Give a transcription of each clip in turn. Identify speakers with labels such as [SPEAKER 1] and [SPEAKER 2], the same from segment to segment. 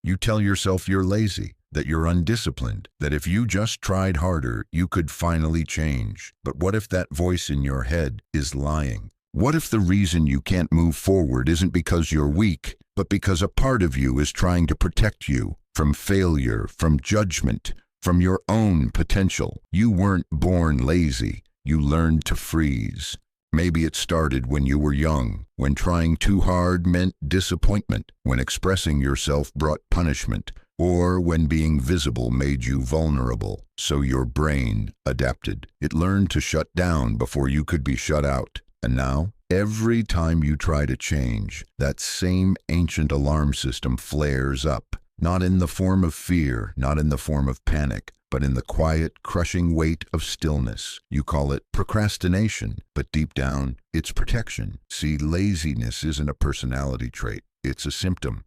[SPEAKER 1] You tell yourself you're lazy, that you're undisciplined, that if you just tried harder, you could finally change. But what if that voice in your head is lying? What if the reason you can't move forward isn't because you're weak, but because a part of you is trying to protect you from failure, from judgment, from your own potential? You weren't born lazy. You learned to freeze. Maybe it started when you were young, when trying too hard meant disappointment, when expressing yourself brought punishment, or when being visible made you vulnerable. So your brain adapted. It learned to shut down before you could be shut out. And now, every time you try to change, that same ancient alarm system flares up, not in the form of fear, not in the form of panic, but in the quiet, crushing weight of stillness. You call it procrastination, but deep down, it's protection. See, laziness isn't a personality trait. It's a symptom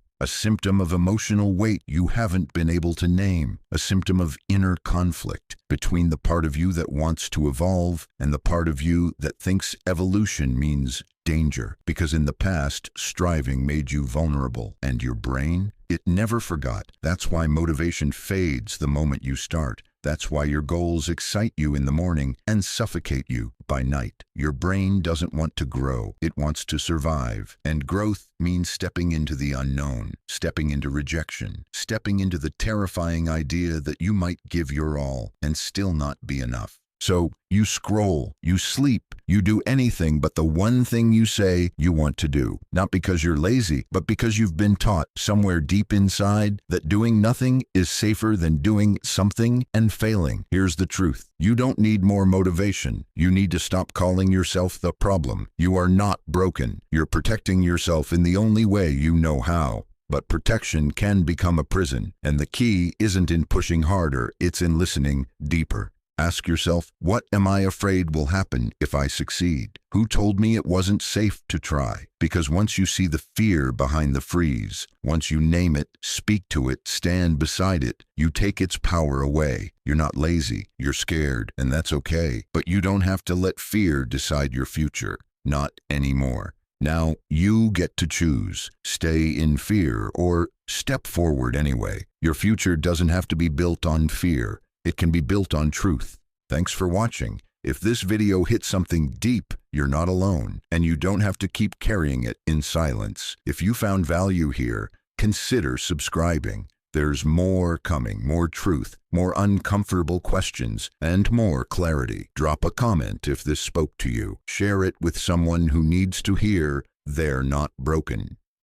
[SPEAKER 1] of emotional weight you haven't been able to name, a symptom of inner conflict between the part of you that wants to evolve and the part of you that thinks evolution means danger. Because in the past, striving made you vulnerable, and your brain, it never forgot. That's why motivation fades the moment you start. That's why your goals excite you in the morning and suffocate you by night. Your brain doesn't want to grow. It wants to survive. And growth means stepping into the unknown, stepping into rejection, stepping into the terrifying idea that you might give your all and still not be enough. So you scroll, you sleep, you do anything but the one thing you say you want to do. Not because you're lazy, but because you've been taught somewhere deep inside that doing nothing is safer than doing something and failing. Here's the truth. You don't need more motivation. You need to stop calling yourself the problem. You are not broken. You're protecting yourself in the only way you know how. But protection can become a prison, and the key isn't in pushing harder, it's in listening deeper. Ask yourself, what am I afraid will happen if I succeed? Who told me it wasn't safe to try? Because once you see the fear behind the freeze, once you name it, speak to it, stand beside it, you take its power away. You're not lazy, you're scared, and that's okay. But you don't have to let fear decide your future. Not anymore. Now you get to choose. Stay in fear or step forward anyway. Your future doesn't have to be built on fear. It can be built on truth. Thanks for watching. If this video hit something deep, you're not alone, and you don't have to keep carrying it in silence. If you found value here, consider subscribing. There's more coming, more truth, more uncomfortable questions, and more clarity. Drop a comment if this spoke to you. Share it with someone who needs to hear they're not broken.